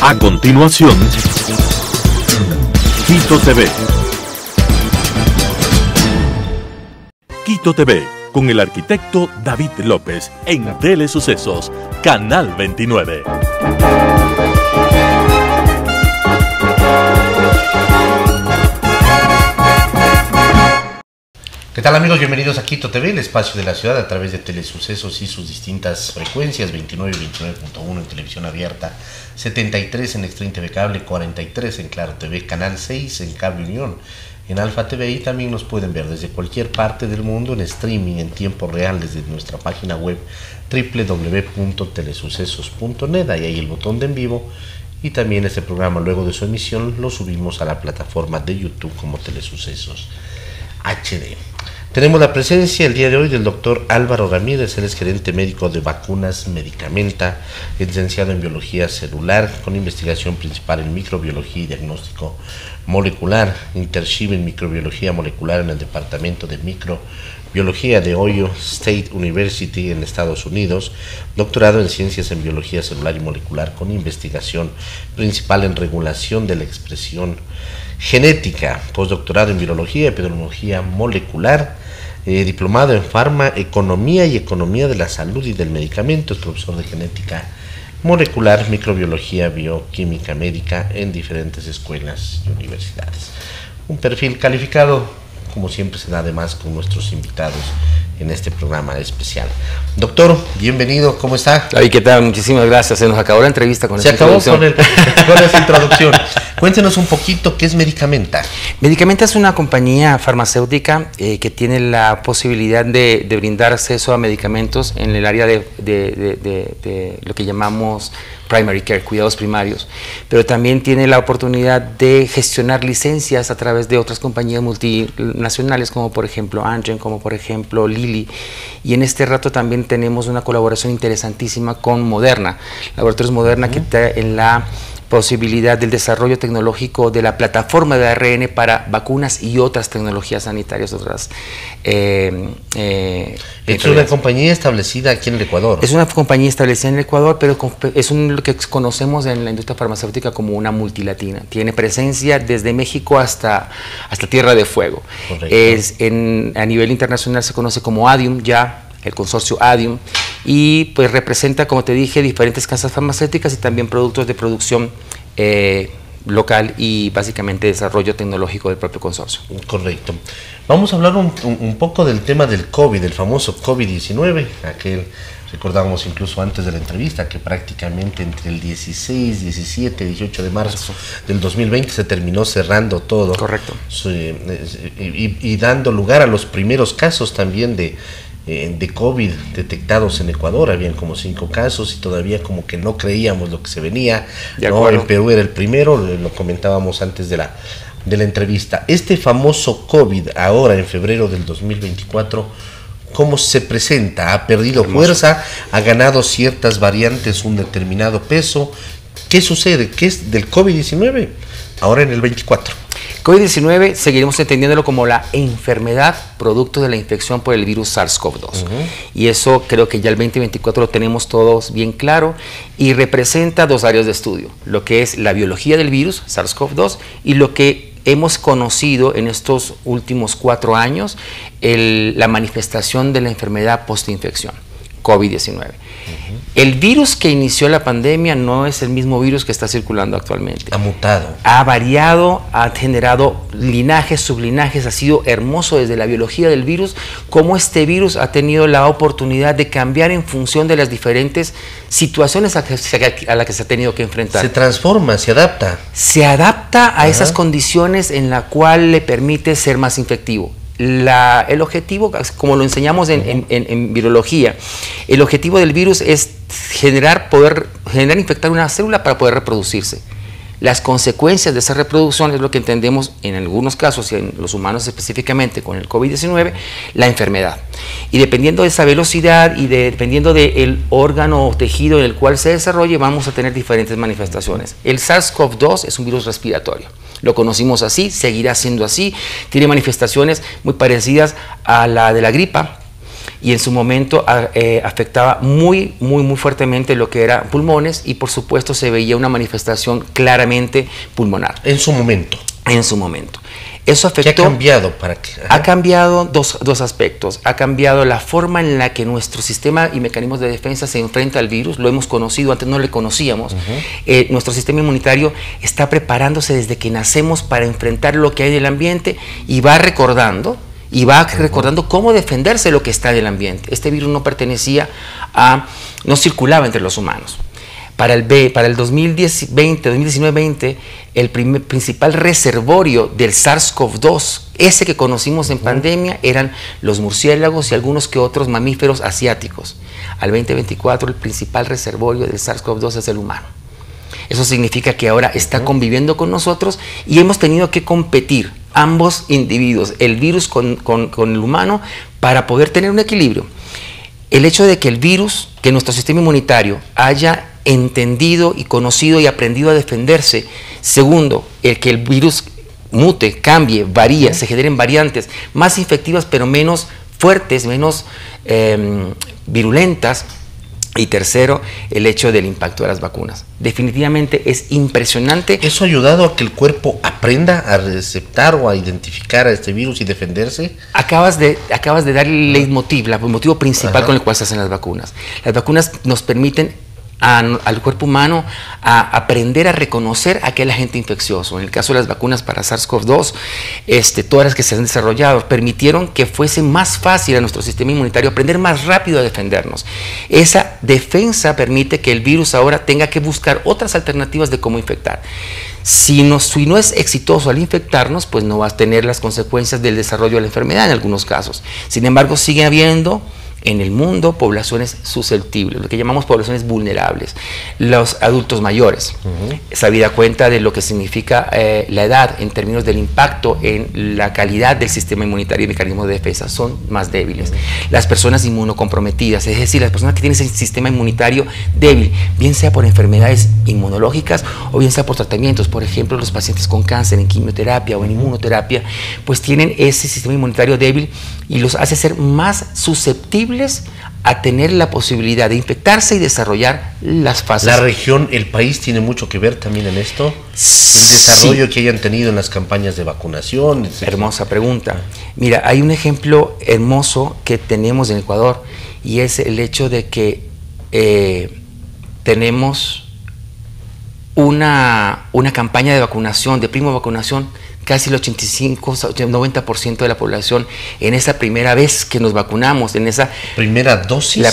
A continuación, Quito TV. Quito TV, con el arquitecto David López, en Telesucesos, Canal 29. ¿Qué tal, amigos? Bienvenidos a Quito TV, el espacio de la ciudad a través de Telesucesos y sus distintas frecuencias, 29 y 29.1 en televisión abierta, 73 en Extreme TV Cable, 43 en Claro TV, Canal 6 en Cable Unión, en Alfa TV, y también nos pueden ver desde cualquier parte del mundo en streaming en tiempo real desde nuestra página web www.telesucesos.net. Ahí hay el botón de en vivo, y también este programa, luego de su emisión, lo subimos a la plataforma de YouTube como Telesucesos HD. Tenemos la presencia el día de hoy del doctor Álvaro Ramírez. Él es gerente médico de Vacunas Medicamenta, licenciado en biología celular, con investigación principal en microbiología y diagnóstico molecular, internship en microbiología molecular en el departamento de microbiología de Ohio State University en Estados Unidos, doctorado en ciencias en biología celular y molecular, con investigación principal en regulación de la expresión genética, postdoctorado en virología y epidemiología molecular, diplomado en farmaeconomía y economía de la salud y del medicamento, es profesor de genética molecular, microbiología, bioquímica médica en diferentes escuelas y universidades. Un perfil calificado, como siempre se da además con nuestros invitados en este programa especial. Doctor, bienvenido, ¿cómo está? Ay, ¿qué tal? Muchísimas gracias. Se nos acabó la entrevista con esa introducción. Se acabó con esa introducción. Cuéntenos un poquito, ¿qué es Medicamenta? Medicamenta es una compañía farmacéutica que tiene la posibilidad de brindar acceso a medicamentos en el área de lo que llamamos primary care, cuidados primarios, pero también tiene la oportunidad de gestionar licencias a través de otras compañías multinacionales, como por ejemplo Amgen, como por ejemplo Lilly, y en este rato también tenemos una colaboración interesantísima con Moderna, Laboratorios Moderna, que está en la posibilidad del desarrollo tecnológico de la plataforma de ARN para vacunas y otras tecnologías sanitarias, otras. Es una compañía establecida aquí en el Ecuador. Es una compañía establecida en el Ecuador, pero es lo que conocemos en la industria farmacéutica como una multilatina. Tiene presencia desde México hasta Tierra de Fuego. A nivel internacional se conoce como Adium ya, el consorcio Adium, y pues representa, como te dije, diferentes casas farmacéuticas y también productos de producción local y básicamente desarrollo tecnológico del propio consorcio. Correcto. Vamos a hablar un poco del tema del COVID, el famoso COVID-19, aquel, recordábamos incluso antes de la entrevista, que prácticamente entre el 16, 17, 18 de marzo del 2020 se terminó cerrando todo. Correcto. Y dando lugar a los primeros casos también de COVID detectados en Ecuador. Habían como 5 casos y todavía como que no creíamos lo que se venía, ¿no? En Perú era el primero, lo comentábamos antes de la entrevista. Este famoso COVID ahora en febrero del 2024, ¿cómo se presenta? ¿Ha perdido fuerza? ¿Ha ganado ciertas variantes un determinado peso? ¿Qué sucede? ¿Qué es del COVID-19 ahora en el 24? COVID-19 seguiremos entendiéndolo como la enfermedad producto de la infección por el virus SARS-CoV-2. Y eso creo que ya el 2024 lo tenemos todos bien claro, y representa 2 áreas de estudio, lo que es la biología del virus SARS-CoV-2 y lo que hemos conocido en estos últimos 4 años, la manifestación de la enfermedad postinfección, COVID-19. El virus que inició la pandemia no es el mismo virus que está circulando actualmente. Ha mutado. Ha variado, ha generado linajes, sublinajes, ha sido hermoso desde la biología del virus, cómo este virus ha tenido la oportunidad de cambiar en función de las diferentes situaciones a las que se ha tenido que enfrentar. Se transforma, se adapta. Se adapta a esas condiciones en la cual le permite ser más infectivo. El objetivo, como lo enseñamos en virología, el objetivo del virus es poder infectar una célula para poder reproducirse. Las consecuencias de esa reproducción es lo que entendemos en algunos casos, y en los humanos específicamente con el COVID-19, la enfermedad. Y dependiendo de esa velocidad y dependiendo del órgano o tejido en el cual se desarrolle, vamos a tener diferentes manifestaciones. El SARS-CoV-2 es un virus respiratorio. Lo conocimos así, seguirá siendo así, tiene manifestaciones muy parecidas a la de la gripa, y en su momento afectaba muy fuertemente lo que eran pulmones y por supuesto se veía una manifestación claramente pulmonar. En su momento. En su momento. Eso afectó. ¿Qué ha cambiado para qué? Ha cambiado dos aspectos. Ha cambiado la forma en la que nuestro sistema y mecanismos de defensa se enfrenta al virus. Lo hemos conocido, antes no le conocíamos. Nuestro sistema inmunitario está preparándose desde que nacemos para enfrentar lo que hay en el ambiente y va recordando cómo defenderse de lo que está en el ambiente. Este virus no circulaba entre los humanos. Para el 2019-20, el principal reservorio del SARS-CoV-2, ese que conocimos en pandemia, eran los murciélagos y algunos que otros mamíferos asiáticos. Al 2024, el principal reservorio del SARS-CoV-2 es el humano. Eso significa que ahora está conviviendo con nosotros y hemos tenido que competir, ambos individuos, el virus con el humano, para poder tener un equilibrio. El hecho de que el virus, que nuestro sistema inmunitario haya entendido y conocido y aprendido a defenderse. Segundo, el que el virus mute, cambie, varíe, se generen variantes más efectivas pero menos fuertes, menos virulentas. Y tercero, el hecho del impacto de las vacunas. Definitivamente es impresionante. ¿Eso ha ayudado a que el cuerpo aprenda a receptar o a identificar a este virus y defenderse? Acabas de dar el leitmotiv, el motivo principal con el cual se hacen las vacunas. Las vacunas nos permiten al cuerpo humano a aprender a reconocer aquel agente infeccioso. En el caso de las vacunas para SARS-CoV-2, todas las que se han desarrollado permitieron que fuese más fácil a nuestro sistema inmunitario aprender más rápido a defendernos. Esa defensa permite que el virus ahora tenga que buscar otras alternativas de cómo infectar. Si no es exitoso al infectarnos, pues no va a tener las consecuencias del desarrollo de la enfermedad en algunos casos. Sin embargo, sigue habiendo en el mundo poblaciones susceptibles, lo que llamamos poblaciones vulnerables, los adultos mayores, sabida cuenta de lo que significa la edad en términos del impacto en la calidad del sistema inmunitario y mecanismos de defensa, son más débiles. Las personas inmunocomprometidas, es decir, las personas que tienen ese sistema inmunitario débil, bien sea por enfermedades inmunológicas o bien sea por tratamientos, por ejemplo, los pacientes con cáncer en quimioterapia o en inmunoterapia, pues tienen ese sistema inmunitario débil y los hace ser más susceptibles a tener la posibilidad de infectarse y desarrollar las fases. ¿La región, el país tiene mucho que ver también en esto? ¿El desarrollo que hayan tenido en las campañas de vacunación? Hermosa pregunta. Mira, hay un ejemplo hermoso que tenemos en Ecuador y es el hecho de que tenemos una campaña de vacunación, de primo vacunación, casi el 85-90% de la población en esa primera vez que nos vacunamos, en esa primera dosis.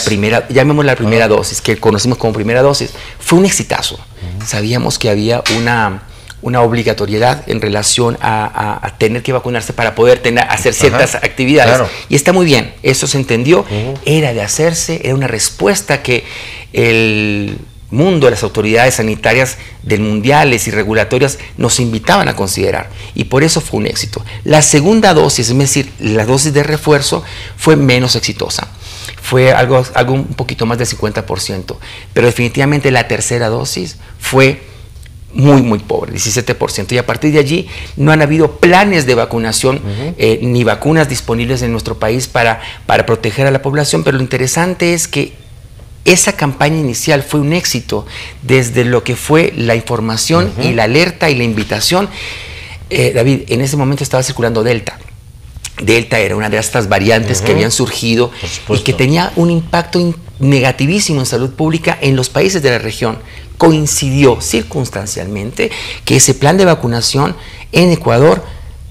Llamémosla la primera dosis, que conocimos como primera dosis, fue un exitazo. Sabíamos que había una obligatoriedad en relación a tener que vacunarse para poder hacer ciertas actividades. Claro. Y está muy bien, eso se entendió, era de hacerse, era una respuesta que el mundo, las autoridades sanitarias del mundiales y regulatorias nos invitaban a considerar y por eso fue un éxito. La segunda dosis, es decir, la dosis de refuerzo, fue menos exitosa. Fue algo un poquito más del 50%, pero definitivamente la tercera dosis fue muy pobre, 17%, y a partir de allí no han habido planes de vacunación ni vacunas disponibles en nuestro país para proteger a la población, pero lo interesante es que esa campaña inicial fue un éxito desde lo que fue la información y la alerta y la invitación. David, en ese momento estaba circulando Delta. Delta era una de estas variantes que habían surgido y que tenía un impacto negativísimo en salud pública en los países de la región. Coincidió circunstancialmente que ese plan de vacunación en Ecuador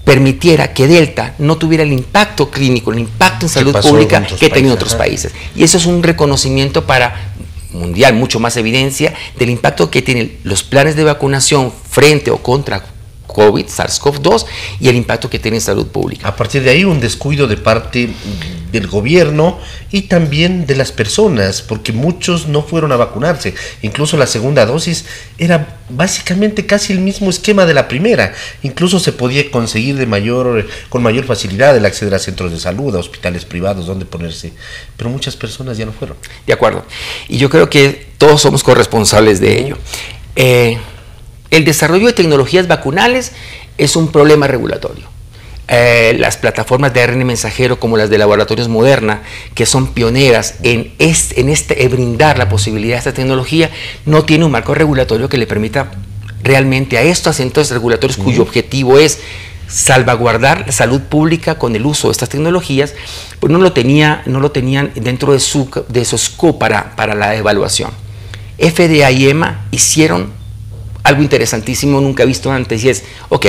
permitiera que Delta no tuviera el impacto clínico, el impacto en salud pública que tenía en otros países. Y eso es un reconocimiento para mundial, mucho más evidencia del impacto que tienen los planes de vacunación frente o contra COVID, SARS-CoV-2 y el impacto que tiene en salud pública. A partir de ahí un descuido de parte del gobierno y también de las personas, porque muchos no fueron a vacunarse. Incluso la segunda dosis era básicamente casi el mismo esquema de la primera. Incluso se podía conseguir con mayor facilidad el acceder a centros de salud, a hospitales privados donde ponerse, pero muchas personas ya no fueron. De acuerdo. Y yo creo que todos somos corresponsables de ello. El desarrollo de tecnologías vacunales es un problema regulatorio. las plataformas de ARN mensajero como las de Laboratorios Moderna, que son pioneras en brindar la posibilidad de esta tecnología, no tiene un marco regulatorio que le permita realmente a estos entes regulatorios cuyo objetivo es salvaguardar la salud pública con el uso de estas tecnologías, pues no lo tenían dentro de su scope para la evaluación. FDA y EMA hicieron algo interesantísimo, nunca visto antes, y es, ok,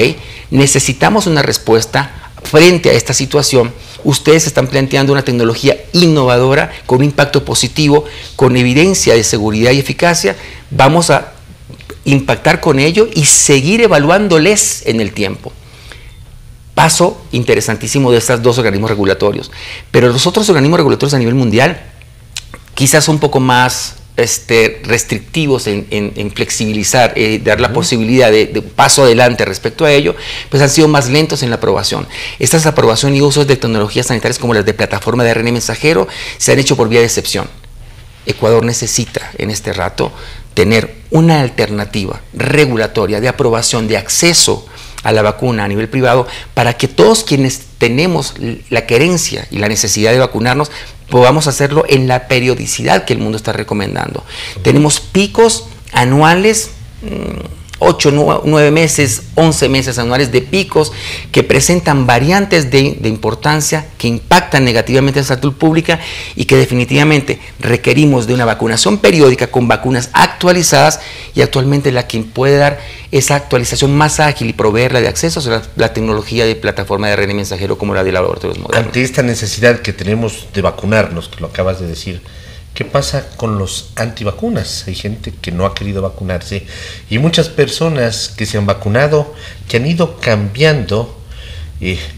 necesitamos una respuesta frente a esta situación. Ustedes están planteando una tecnología innovadora con un impacto positivo, con evidencia de seguridad y eficacia. Vamos a impactar con ello y seguir evaluándoles en el tiempo. Paso interesantísimo de estos dos organismos regulatorios. Pero los otros organismos regulatorios a nivel mundial quizás son un poco más restrictivos en flexibilizar, dar la posibilidad de paso adelante respecto a ello, pues han sido más lentos en la aprobación. Estas aprobaciones y usos de tecnologías sanitarias como las de plataforma de ARN mensajero se han hecho por vía de excepción. Ecuador necesita en este rato tener una alternativa regulatoria de aprobación, de acceso a la vacuna a nivel privado, para que todos quienes tenemos la querencia y la necesidad de vacunarnos podamos hacerlo en la periodicidad que el mundo está recomendando. Tenemos picos anuales, 8, 9 meses, 11 meses anuales de picos que presentan variantes de importancia que impactan negativamente en la salud pública y que definitivamente requerimos de una vacunación periódica con vacunas actualizadas, y actualmente la que puede dar esa actualización más ágil y proveerla de acceso a la tecnología de plataforma de ARN mensajero como la de Laboratorios Modernos. Ante esta necesidad que tenemos de vacunarnos, que lo acabas de decir, ¿qué pasa con los antivacunas? Hay gente que no ha querido vacunarse y muchas personas que se han vacunado, que han ido cambiando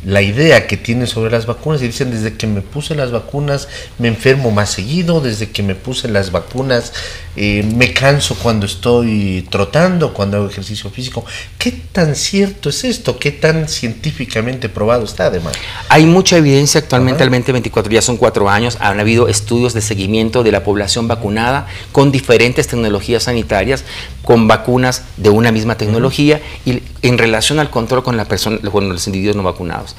la idea que tienen sobre las vacunas y dicen: desde que me puse las vacunas me enfermo más seguido, desde que me puse las vacunas me canso cuando estoy trotando, cuando hago ejercicio físico. ¿Qué tan cierto es esto? ¿Qué tan científicamente probado está, además? Hay mucha evidencia actualmente. Al 2024, ya son 4 años, han habido estudios de seguimiento de la población vacunada con diferentes tecnologías sanitarias, con vacunas de una misma tecnología y en relación al control con los individuos no vacunados.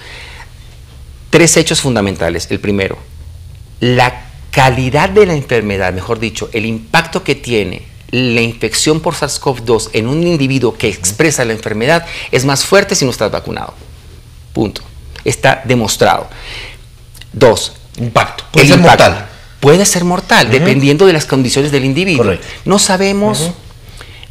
3 hechos fundamentales. El primero, la calidad de la enfermedad, mejor dicho, el impacto que tiene la infección por SARS-CoV-2 en un individuo que expresa la enfermedad es más fuerte si no estás vacunado. Punto. Está demostrado. 2. Impacto. Puede ser mortal. Puede ser mortal, dependiendo de las condiciones del individuo. Correcto. No sabemos.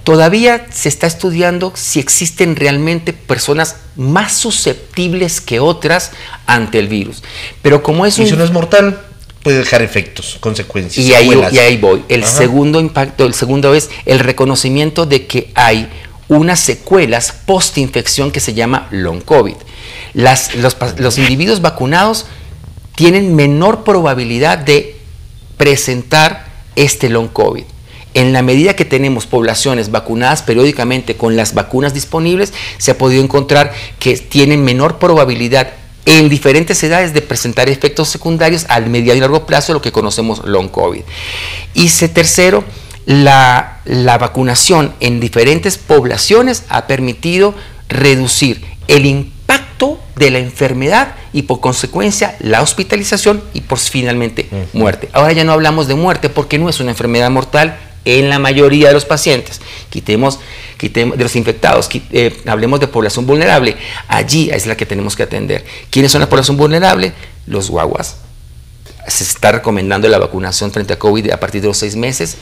Todavía se está estudiando si existen realmente personas más susceptibles que otras ante el virus. Pero como es y si no es mortal, puede dejar efectos, consecuencias. Y ahí voy. El segundo impacto, el segundo es el reconocimiento de que hay unas secuelas post-infección que se llama long COVID. Los individuos vacunados tienen menor probabilidad de presentar este long COVID. En la medida que tenemos poblaciones vacunadas periódicamente con las vacunas disponibles, se ha podido encontrar que tienen menor probabilidad en diferentes edades de presentar efectos secundarios al mediano y largo plazo, lo que conocemos long COVID. Y tercero, la vacunación en diferentes poblaciones ha permitido reducir el impacto de la enfermedad y por consecuencia la hospitalización y finalmente muerte. Ahora ya no hablamos de muerte porque no es una enfermedad mortal en la mayoría de los pacientes. Quitemos de los infectados, hablemos de población vulnerable. Allí es la que tenemos que atender. ¿Quiénes son la población vulnerable? Los guaguas. Se está recomendando la vacunación frente a COVID a partir de los 6 meses.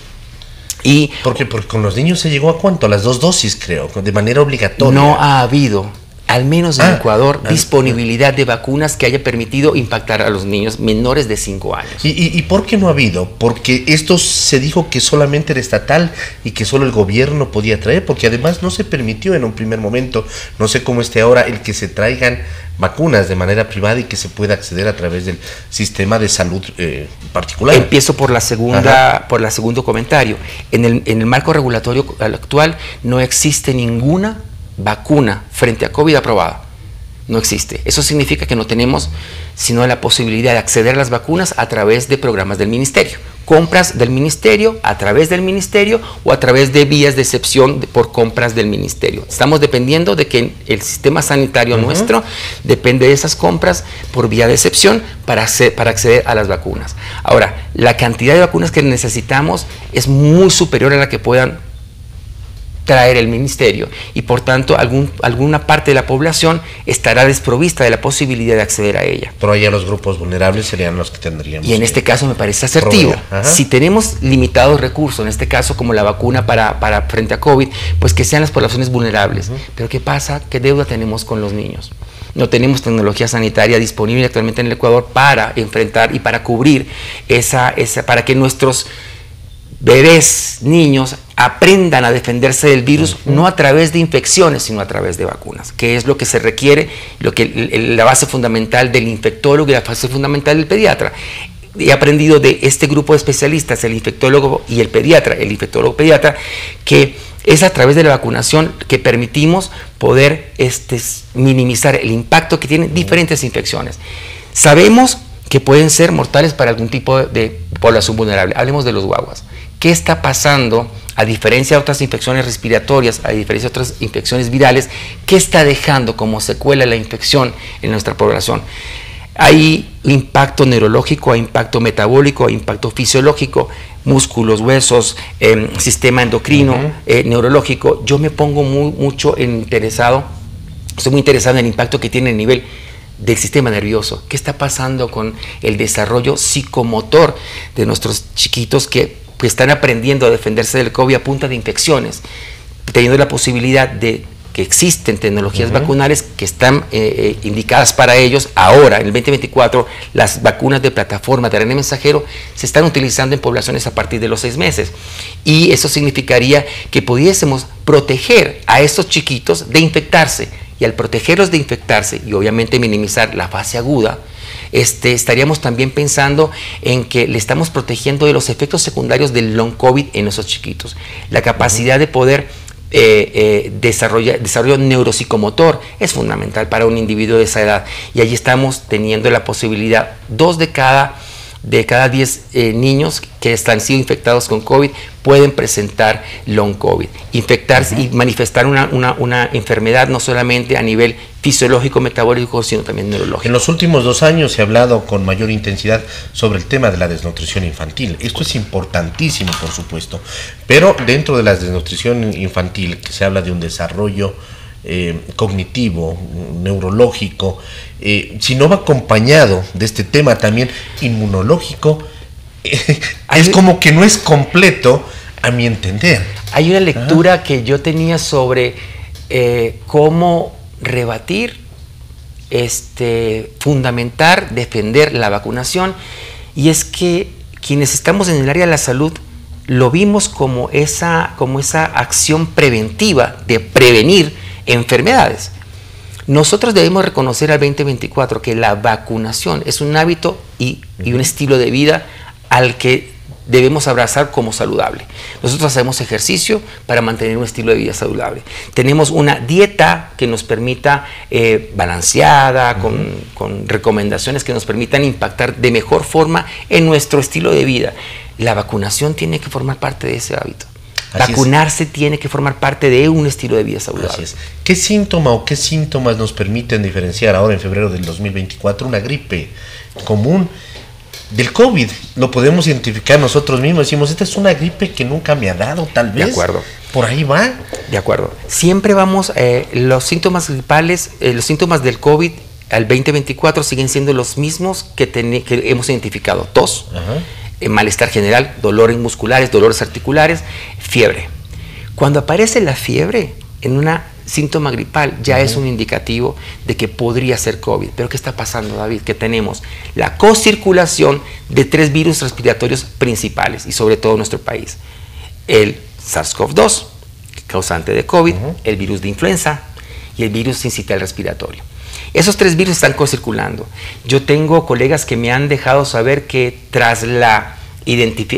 Porque con los niños se llegó a ¿cuánto? A las 2 dosis, creo, de manera obligatoria. No ha habido, al menos en Ecuador, disponibilidad de vacunas que haya permitido impactar a los niños menores de 5 años. ¿Y por qué no ha habido? Porque esto se dijo que solamente era estatal y que solo el gobierno podía traer, porque además no se permitió en un primer momento, no sé cómo esté ahora, el que se traigan vacunas de manera privada y que se pueda acceder a través del sistema de salud particular. Empiezo por el segundo comentario. En el marco regulatorio actual no existe ninguna vacuna frente a COVID aprobada. No existe. Eso significa que no tenemos sino la posibilidad de acceder a las vacunas a través de programas del ministerio, compras del ministerio, a través del ministerio o a través de vías de excepción por compras del ministerio. Estamos dependiendo de que el sistema sanitario nuestro depende de esas compras por vía de excepción para acceder a las vacunas. Ahora, la cantidad de vacunas que necesitamos es muy superior a la que puedan traer el ministerio y por tanto alguna parte de la población estará desprovista de la posibilidad de acceder a ella. Pero allá los grupos vulnerables serían los que tendríamos. Y en este caso me parece asertivo. Si tenemos limitados recursos, en este caso como la vacuna para frente a COVID, pues que sean las poblaciones vulnerables. Pero ¿qué pasa? ¿Qué deuda tenemos con los niños? No tenemos tecnología sanitaria disponible actualmente en el Ecuador para enfrentar y para cubrir para que nuestros bebés, niños, aprendan a defenderse del virus, no a través de infecciones, sino a través de vacunas, que es lo que se requiere, la base fundamental del infectólogo y la base fundamental del pediatra. He aprendido de este grupo de especialistas, el infectólogo y el pediatra, el infectólogo pediatra, que es a través de la vacunación que permitimos poder minimizar el impacto que tienen diferentes infecciones. Sabemos que pueden ser mortales para algún tipo de población vulnerable. Hablemos de los guaguas. ¿Qué está pasando, a diferencia de otras infecciones respiratorias, a diferencia de otras infecciones virales? ¿Qué está dejando como secuela la infección en nuestra población? Hay impacto neurológico, hay impacto metabólico, hay impacto fisiológico, músculos, huesos, sistema endocrino, neurológico. Yo me pongo estoy muy interesado en el impacto que tiene a nivel del sistema nervioso. ¿Qué está pasando con el desarrollo psicomotor de nuestros chiquitos que están aprendiendo a defenderse del COVID a punta de infecciones, teniendo la posibilidad de que existen tecnologías vacunales que están indicadas para ellos? Ahora, en el 2024, las vacunas de plataforma de ARN mensajero se están utilizando en poblaciones a partir de los 6 meses. Y eso significaría que pudiésemos proteger a estos chiquitos de infectarse. Y al protegerlos de infectarse y obviamente minimizar la fase aguda, estaríamos también pensando en que le estamos protegiendo de los efectos secundarios del long COVID en esos chiquitos. La capacidad de poder desarrollo neuropsicomotor es fundamental para un individuo de esa edad, y allí estamos teniendo la posibilidad, 2 de cada 10 niños que han sido infectados con COVID pueden presentar long COVID, infectarse y manifestar una enfermedad no solamente a nivel fisiológico, metabólico, sino también neurológico. En los últimos 2 años se ha hablado con mayor intensidad sobre el tema de la desnutrición infantil. Esto es importantísimo, por supuesto, pero dentro de la desnutrición infantil, que se habla de un desarrollo cognitivo, neurológico, si no va acompañado de este tema también inmunológico, es como que no es completo, a mi entender. Hay una lectura que yo tenía sobre cómo rebatir, fundamentar, defender la vacunación, y es que quienes estamos en el área de la salud lo vimos como esa acción preventiva de prevenir enfermedades. Nosotros debemos reconocer al 2024 que la vacunación es un hábito y un estilo de vida al que debemos abrazar como saludable. Nosotros hacemos ejercicio para mantener un estilo de vida saludable. Tenemos una dieta que nos permita balanceada, con recomendaciones que nos permitan impactar de mejor forma en nuestro estilo de vida. La vacunación tiene que formar parte de ese hábito. Vacunarse tiene que formar parte de un estilo de vida saludable. Así es. ¿Qué síntoma o qué síntomas nos permiten diferenciar ahora en febrero del 2024 una gripe común del COVID? Lo podemos identificar nosotros mismos. Decimos, esta es una gripe que nunca me ha dado, tal vez. De acuerdo. Por ahí va. De acuerdo. Siempre vamos, los síntomas gripales, los síntomas del COVID al 2024 siguen siendo los mismos que hemos identificado. Tos. Malestar general, dolores musculares, dolores articulares, fiebre. Cuando aparece la fiebre en una síntoma gripal, ya es un indicativo de que podría ser COVID. Pero ¿qué está pasando, David? Que tenemos la cocirculación de 3 virus respiratorios principales, y sobre todo en nuestro país. El SARS-CoV-2, causante de COVID, el virus de influenza y el virus sincitial respiratorio. Esos 3 virus están circulando. Yo tengo colegas que me han dejado saber que tras la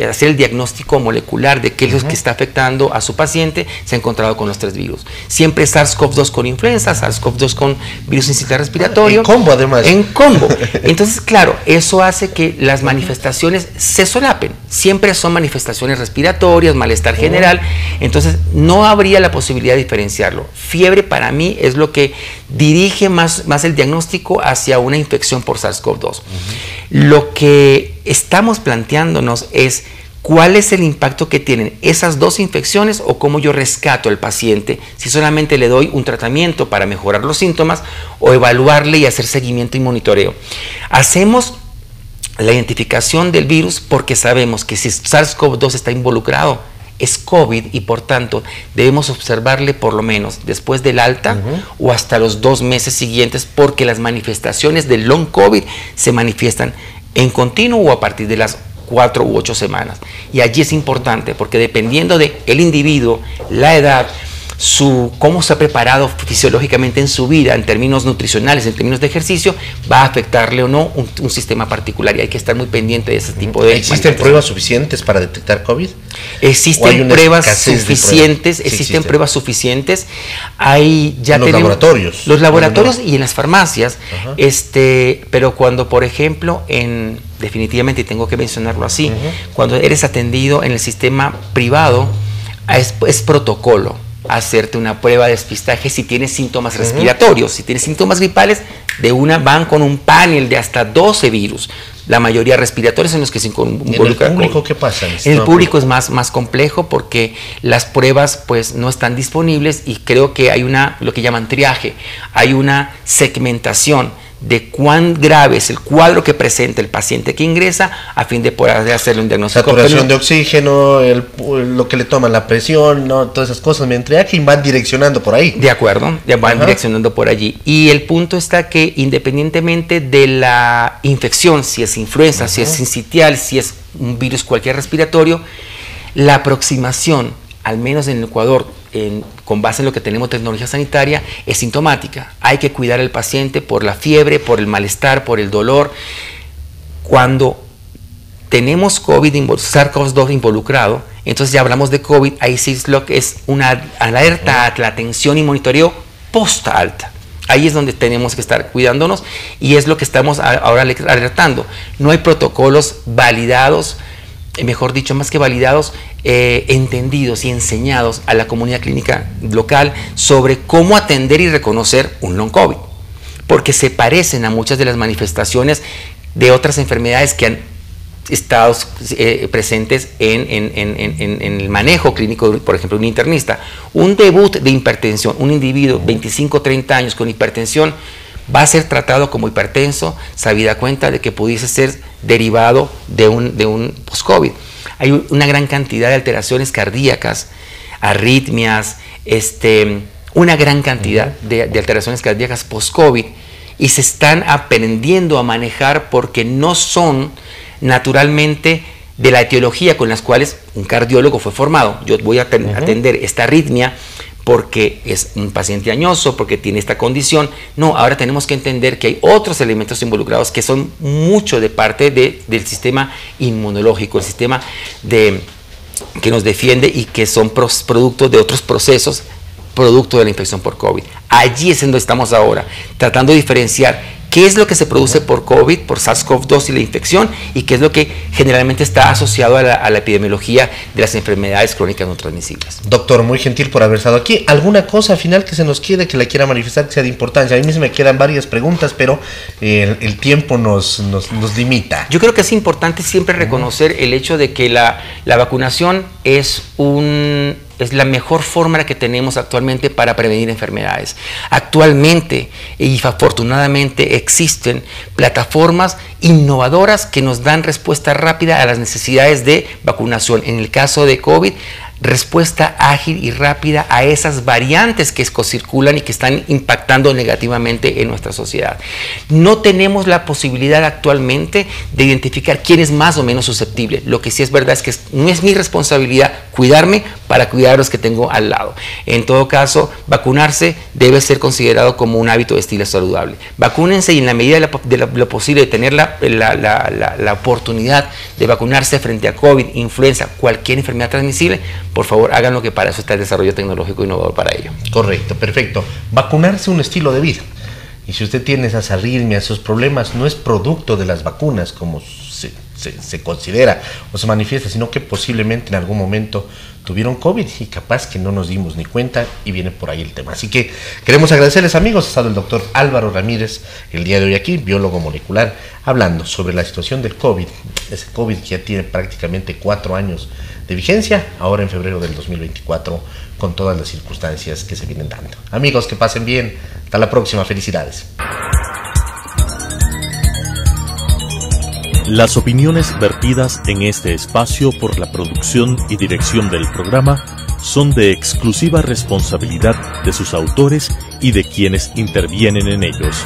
hacer el diagnóstico molecular de qué es lo que está afectando a su paciente, se ha encontrado con los 3 virus. Siempre SARS-CoV-2 con influenza, SARS-CoV-2 con virus sincitial respiratorio. En combo, además. En combo. Entonces, claro, eso hace que las manifestaciones se solapen. Siempre son manifestaciones respiratorias, malestar general. Entonces, no habría la posibilidad de diferenciarlo. Fiebre, para mí, es lo que dirige más el diagnóstico hacia una infección por SARS-CoV-2. Lo que estamos planteándonos es cuál es el impacto que tienen esas 2 infecciones o cómo yo rescato al paciente, si solamente le doy un tratamiento para mejorar los síntomas o evaluarle y hacer seguimiento y monitoreo. Hacemos la identificación del virus porque sabemos que si SARS-CoV-2 está involucrado, es COVID y por tanto debemos observarle por lo menos después del alta o hasta los 2 meses siguientes, porque las manifestaciones del long COVID se manifiestan en continuo o a partir de las 4 u 8 semanas. Y allí es importante porque dependiendo del individuo, la edad, cómo se ha preparado fisiológicamente en su vida, en términos nutricionales, en términos de ejercicio, va a afectarle o no un sistema particular, y hay que estar muy pendiente de ese tipo de... ¿Existen pruebas suficientes para detectar COVID? Existen pruebas suficientes, existen pruebas suficientes. Hay ya los laboratorios. Los laboratorios y en las farmacias, pero cuando, por ejemplo, definitivamente, y tengo que mencionarlo así, cuando eres atendido en el sistema privado, es protocolo hacerte una prueba de despistaje si tienes síntomas respiratorios. Si tienes síntomas gripales, van con un panel de hasta 12 virus. La mayoría respiratorios en los que se involucra. ¿En el público qué pasa? En el público es más complejo porque las pruebas pues no están disponibles, y creo que hay lo que llaman triaje, hay una segmentación de cuán grave es el cuadro que presenta el paciente que ingresa a fin de poder hacerle un diagnóstico. Saturación de oxígeno, lo que le toman, la presión, ¿no? Todas esas cosas me triaje y van direccionando por ahí. De acuerdo, van direccionando por allí. Y el punto está que independientemente de la infección, si es influenza, si es sincitial, si es un virus cualquier respiratorio, la aproximación, al menos en el Ecuador, con base en lo que tenemos tecnología sanitaria, es sintomática. Hay que cuidar al paciente por la fiebre, por el malestar, por el dolor. Cuando tenemos COVID, SARS-CoV-2 involucrado, entonces ya hablamos de COVID, ahí sí es lo que es una alerta a la atención y monitoreo post-alta. Ahí es donde tenemos que estar cuidándonos, y es lo que estamos ahora alertando. No hay protocolos validados, mejor dicho, más que validados, entendidos y enseñados a la comunidad clínica local sobre cómo atender y reconocer un long COVID, porque se parecen a muchas de las manifestaciones de otras enfermedades que han estado presentes en el manejo clínico. Por ejemplo, un internista, un debut de hipertensión, un individuo 25-30 años con hipertensión va a ser tratado como hipertenso, sabida cuenta de que pudiese ser derivado de un post-COVID. Hay una gran cantidad de alteraciones cardíacas, arritmias, una gran cantidad de alteraciones cardíacas post-COVID, y se están aprendiendo a manejar porque no son naturalmente de la etiología con las cuales un cardiólogo fue formado. Yo voy a atender esta arritmia porque es un paciente añoso, porque tiene esta condición. No, ahora tenemos que entender que hay otros elementos involucrados que son mucho de parte del sistema inmunológico, el sistema que nos defiende, y que son producto de otros procesos, producto de la infección por COVID. Allí es en donde estamos ahora, tratando de diferenciar qué es lo que se produce por COVID, por SARS-CoV-2 y la infección, y qué es lo que generalmente está asociado a la epidemiología de las enfermedades crónicas no transmisibles. Doctor, muy gentil por haber estado aquí. ¿Alguna cosa final que se nos quede, que la quiera manifestar, que sea de importancia? A mí me quedan varias preguntas, pero el tiempo nos limita. Yo creo que es importante siempre reconocer el hecho de que la vacunación es la mejor forma que tenemos actualmente para prevenir enfermedades. Actualmente, y afortunadamente, existen plataformas innovadoras que nos dan respuesta rápida a las necesidades de vacunación. En el caso de COVID, respuesta ágil y rápida a esas variantes que circulan y que están impactando negativamente en nuestra sociedad. No tenemos la posibilidad actualmente de identificar quién es más o menos susceptible. Lo que sí es verdad es que no es mi responsabilidad cuidarme para cuidar a los que tengo al lado. En todo caso, vacunarse debe ser considerado como un hábito de estilo saludable. Vacúnense y en la medida de lo posible de tener la oportunidad de vacunarse frente a COVID, influenza, cualquier enfermedad transmisible, por favor háganlo, que para eso está el desarrollo tecnológico innovador para ello. Correcto, perfecto. Vacunarse es un estilo de vida. Y si usted tiene esas arritmias, esos problemas, no es producto de las vacunas como se considera o se manifiesta, sino que posiblemente en algún momento tuvieron COVID y capaz que no nos dimos ni cuenta, y viene por ahí el tema. Así que queremos agradecerles, amigos. Ha estado el doctor Álvaro Ramírez el día de hoy aquí, biólogo molecular, hablando sobre la situación del COVID, ese COVID que ya tiene prácticamente 4 años de vigencia, ahora en febrero del 2024, con todas las circunstancias que se vienen dando. Amigos, que pasen bien. Hasta la próxima. Felicidades. Las opiniones vertidas en este espacio por la producción y dirección del programa son de exclusiva responsabilidad de sus autores y de quienes intervienen en ellos.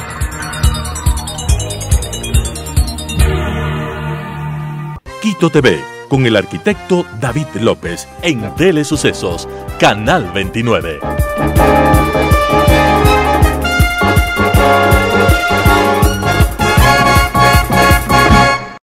Quito TV, con el arquitecto David López, en Telesucesos, Canal 29.